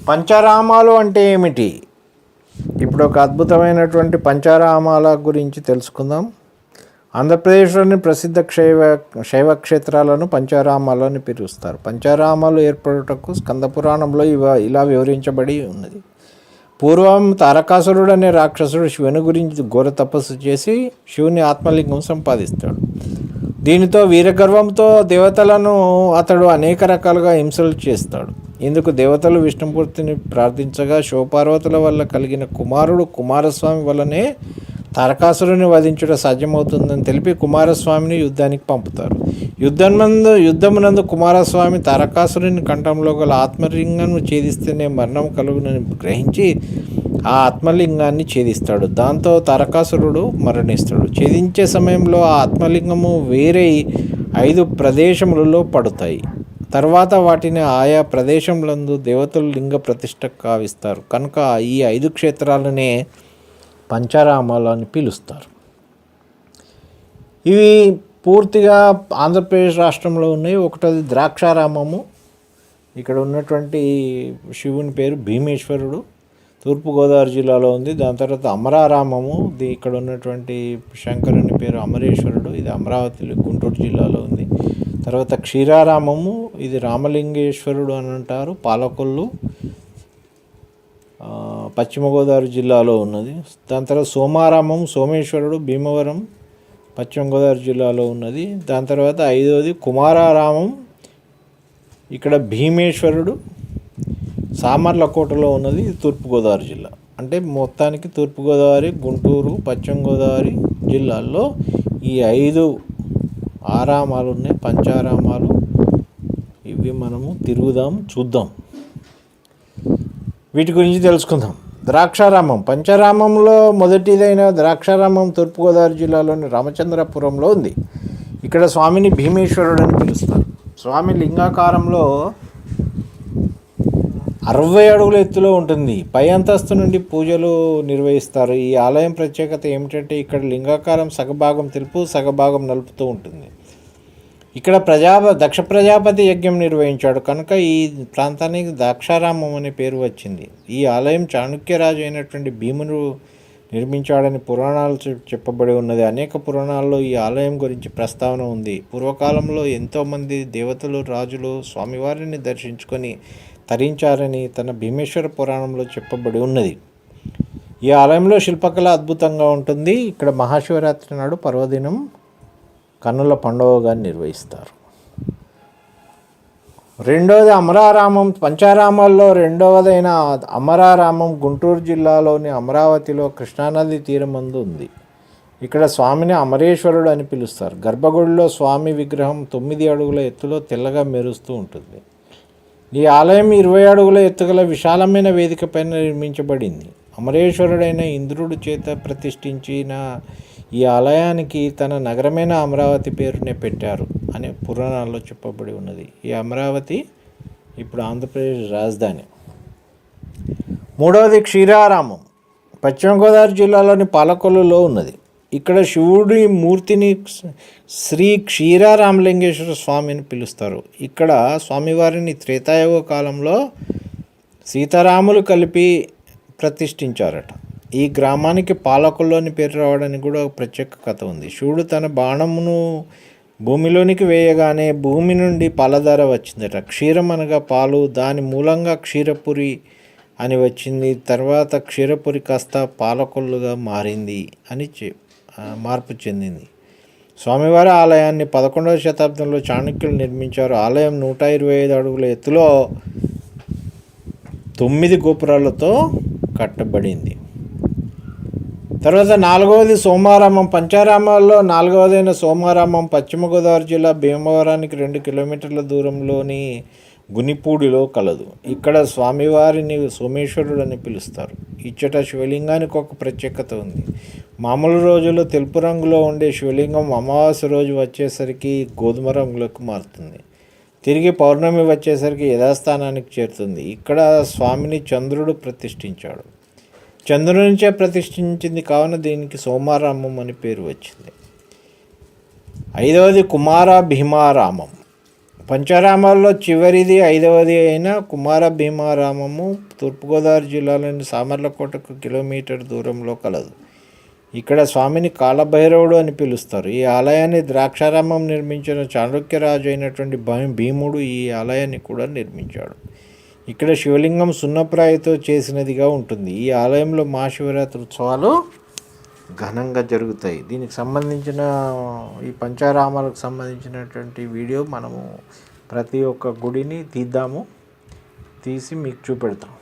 పంచారామాలు అంటే ఏమిటి? ఇప్పుడు ఒక అద్భుతమైనటువంటి పంచారామాల గురించి తెలుసుకుందాం. ఆంధ్రప్రదేశ్లోని ప్రసిద్ధ శైవ క్షేత్రాలను పంచారామాలని పిలుస్తారు. పంచారామాలు ఏర్పడుటకు స్కందపురాణంలో ఇలా వివరించబడి ఉన్నది. పూర్వం తారకాసురుడు అనే రాక్షసుడు శివుని గురించి ఘోర తపస్సు చేసి శివుని ఆత్మలింగం సంపాదిస్తాడు. దీనితో వీరగర్వంతో దేవతలను అతడు అనేక రకాలుగా హింసలు చేస్తాడు. ఇందుకు దేవతలు విష్ణుమూర్తిని ప్రార్థించగా శివపార్వతుల వల్ల కలిగిన కుమారుడు కుమారస్వామి వల్లనే తారకాసురుని వధించుట సాధ్యమవుతుందని తెలిపి కుమారస్వామిని యుద్ధానికి పంపుతారు. యుద్ధమునందు కుమారస్వామి తారకాసురుని కంఠంలో గల ఆత్మలింగాన్ని ఛేదిస్తేనే మరణం కలుగునని గ్రహించి ఆ ఆత్మలింగాన్ని ఛేదిస్తాడు. దాంతో తారకాసురుడు మరణిస్తాడు. ఛేదించే సమయంలో ఆ ఆత్మలింగము వేరే 5 ప్రదేశములలో పడతాయి. తర్వాత వాటిని ఆయా ప్రదేశములందు దేవతలు లింగ ప్రతిష్ఠ కావిస్తారు. కనుక ఈ 5 క్షేత్రాలనే పంచారామాలు అని పిలుస్తారు. ఇవి పూర్తిగా ఆంధ్రప్రదేశ్ రాష్ట్రంలో ఉన్నాయి. ఒకటది ద్రాక్షారామము, ఇక్కడ ఉన్నటువంటి శివుని పేరు భీమేశ్వరుడు, తూర్పుగోదావరి జిల్లాలో ఉంది. దాని తర్వాత అమరారామము, ఇక్కడ ఉన్నటువంటి శంకరుని పేరు అమరేశ్వరుడు, ఇది అమరావతి గుంటూరు జిల్లాలో ఉంది. తర్వాత క్షీరారామము, ఇది రామలింగేశ్వరుడు అని అంటారు, పాలకొల్లు పశ్చిమ గోదావరి జిల్లాలో ఉన్నది. దాని తర్వాత సోమారామం, సోమేశ్వరుడు భీమవరం పశ్చిమ గోదావరి జిల్లాలో ఉన్నది. దాని తర్వాత 5వది కుమారారామం, ఇక్కడ భీమేశ్వరుడు సామర్లకోటలో ఉన్నది, తూర్పుగోదావరి జిల్లా. అంటే మొత్తానికి తూర్పుగోదావరి, గుంటూరు, పశ్చిమ గోదావరి జిల్లాల్లో ఈ 5 ఆరామాలు ఉన్నాయి, పంచారామాలు. ఇవి మనము తిరుగుదాం, చూద్దాం, వీటి గురించి తెలుసుకుందాం. ద్రాక్షారామం, పంచారామంలో మొదటిదైన ద్రాక్షారామం తూర్పుగోదావరి జిల్లాలోని రామచంద్రపురంలో ఉంది. ఇక్కడ స్వామిని భీమేశ్వరుడు అని పిలుస్తారు. స్వామి లింగాకారంలో 60 అడుగుల ఎత్తులో ఉంటుంది. పై అంతస్తు నుండి పూజలు నిర్వహిస్తారు. ఈ ఆలయం ప్రత్యేకత ఏమిటంటే ఇక్కడ లింగాకారం సగభాగం తెలుపు, సగభాగం నలుపుతూ ఉంటుంది. ఇక్కడ దక్ష ప్రజాపతి యజ్ఞం నిర్వహించాడు కనుక ఈ ప్రాంతానికి ద్రాక్షారామం అనే పేరు వచ్చింది. ఈ ఆలయం చాణుక్యరాజు అయినటువంటి భీముడు నిర్మించాడని పురాణాలు చెప్పబడి ఉన్నది. అనేక పురాణాల్లో ఈ ఆలయం గురించి ప్రస్తావన ఉంది. పూర్వకాలంలో ఎంతోమంది దేవతలు, రాజులు స్వామివారిని దర్శించుకొని తరించారని తన భీమేశ్వర పురాణంలో చెప్పబడి ఉన్నది. ఈ ఆలయంలో శిల్పకళ అద్భుతంగా ఉంటుంది. ఇక్కడ మహాశివరాత్రి నాడు పర్వదినం కన్నుల పండుగగా నిర్వహిస్తారు. రెండవది అమరారామం. పంచారామాల్లో రెండవదైన అమరారామం గుంటూరు జిల్లాలోని అమరావతిలో కృష్ణానది తీరమందు ఉంది. ఇక్కడ స్వామిని అమరేశ్వరుడు అని పిలుస్తారు. గర్భగుడిలో స్వామి విగ్రహం 9 అడుగుల ఎత్తులో తెల్లగా మెరుస్తూ ఉంటుంది. ఈ ఆలయం 20 అడుగుల ఎత్తుగల విశాలమైన వేదిక పైన నిర్మించబడింది. అమరేశ్వరుడైన ఇంద్రుడు చేత ప్రతిష్ఠించిన ఈ ఆలయానికి తన నగరమైన అమరావతి పేరునే పెట్టారు అని పురాణాల్లో చెప్పబడి ఉన్నది. ఈ అమరావతి ఇప్పుడు ఆంధ్రప్రదేశ్ రాజధాని. మూడవది క్షీరారామం, పశ్చిమ గోదావరి జిల్లాలోని పాలకొల్లులో ఉన్నది. ఇక్కడ శివుడి మూర్తిని శ్రీ క్షీరారామలింగేశ్వర స్వామి అని పిలుస్తారు. ఇక్కడ స్వామివారిని త్రేతాయుగ కాలంలో సీతారాములు కలిపి ప్రతిష్ఠించారట. ఈ గ్రామానికి పాలకొల్లు అని పేరు రావడానికి కూడా ఒక ప్రత్యేక కథ ఉంది. శివుడు తన బాణమును భూమిలోనికి వేయగానే భూమి నుండి పాలధార వచ్చిందట. క్షీరం అనగా పాలు, దాని మూలంగా క్షీరపురి అని వచ్చింది. తర్వాత క్షీరపురి కాస్త పాలకొల్లుగా మారింది అని మార్పు చెందింది. స్వామివారి ఆలయాన్ని 11వ శతాబ్దంలో చాణక్యులు నిర్మించారు. ఆలయం 125 అడుగుల ఎత్తులో 9 గోపురాలతో కట్టబడింది. తర్వాత 4వది సోమారామం. పంచారామాల్లో 4వదైన సోమారామం పశ్చిమ గోదావరి జిల్లా భీమవరానికి 2 కిలోమీటర్ల దూరంలోని గునిపూడిలో కలదు. ఇక్కడ స్వామివారిని సోమేశ్వరుడు అని పిలుస్తారు. ఇచ్చట శివలింగానికి ఒక ప్రత్యేకత ఉంది. మామూలు రోజుల్లో తెలుపు రంగులో ఉండే శివలింగం అమావాస్య రోజు వచ్చేసరికి గోధుమ రంగులకు మారుతుంది. తిరిగి పౌర్ణమి వచ్చేసరికి యథాస్థానానికి చేరుతుంది. ఇక్కడ స్వామిని చంద్రుడు ప్రతిష్ఠించాడు. చంద్రుడి నుంచే ప్రతిష్ఠించింది కావున దీనికి సోమారామం అని పేరు వచ్చింది. 5వది కుమార భీమారామం. పంచారామాల్లో చివరిది 5వది అయిన కుమార భీమారామము తూర్పుగోదావరి జిల్లాలోని సామర్లకోటకు కిలోమీటర్ దూరంలో కలదు. ఇక్కడ స్వామిని కాలభైరవుడు అని పిలుస్తారు. ఈ ఆలయాన్ని ద్రాక్షారామం నిర్మించిన చాళుక్యరాజు అయినటువంటి భీముడు ఈ ఆలయాన్ని కూడా నిర్మించాడు. ఇక్కడ శివలింగం సున్నప్రాయితో చేసినదిగా ఉంటుంది. ఈ ఆలయంలో మహాశివరాత్రి ఉత్సవాలు ఘనంగా జరుగుతాయి. దీనికి సంబంధించిన ఈ పంచారామాలకు సంబంధించినటువంటి వీడియో మనము ప్రతి ఒక్క గుడిని తీసి మీకు చూపెడతాం.